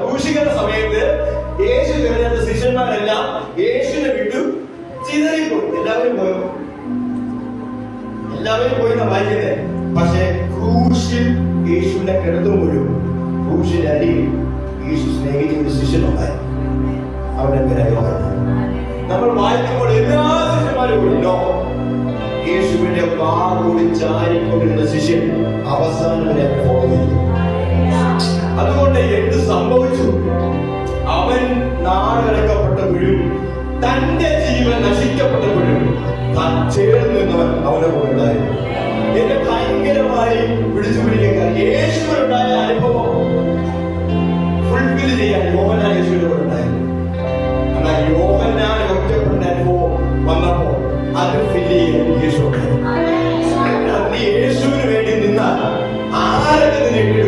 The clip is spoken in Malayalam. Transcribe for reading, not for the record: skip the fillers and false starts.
ക്രൂശിക്കുന്ന സമയത്ത് യേശു തിരഞ്ഞെടുത്ത ശിഷ്യന്മാരെല്ലാം യേശുവിനെ വിട്ടു ചിതറിപ്പോയി. എല്ലാവരും പോയി വായിക്കുന്നത്. പക്ഷെ ക്രൂശിൽ യേശുവിനെ കിടത്തുമ്പോഴും ക്രൂശിന്റെ അടിയിൽ യേശു സ്നേഹിച്ച ഒരു ശിഷ്യനുണ്ടായി. അവരുടെ പേരായി നമ്മൾ വായിക്കുമ്പോൾ എല്ലാ ശിഷ്യന്മാരും കൂടിയോ യേശുവിന്റെ വാഗോടി ചാരിക്കൊണ്ടിരുന്ന ശിഷ്യൻ അവസാനം വരെ പോകുന്നു. അതുകൊണ്ട് എന്ത് സംഭവിച്ചു? അവൻ നാടടക്കപ്പെട്ടപ്പോഴും തന്റെ ജീവൻ നശിക്കപ്പെട്ടപ്പോഴും താൻ ചേർന്ന് നിന്നവൻ അവനെ കൊണ്ടുണ്ടായിരുന്നു. എന്നെ ഭയങ്കരമായി പിടിച്ചു പിടിക്കാൻ യേശുവിനുണ്ടായ അനുഭവം ഫുൾഫിൽ ചെയ്യാൻ യോഹന്നാൻ യേശുവിനെ കൊണ്ടുണ്ടായിരുന്നു. എന്നാൽ യോഹന്നാൻ ഒറ്റപ്പെട്ട അനുഭവം വന്നപ്പോ അത് ഫില്ല് ചെയ്യാൻ യേശു യേശുവിന് വേണ്ടി നിന്നാൽ ആരൊക്കെ നിന്നെ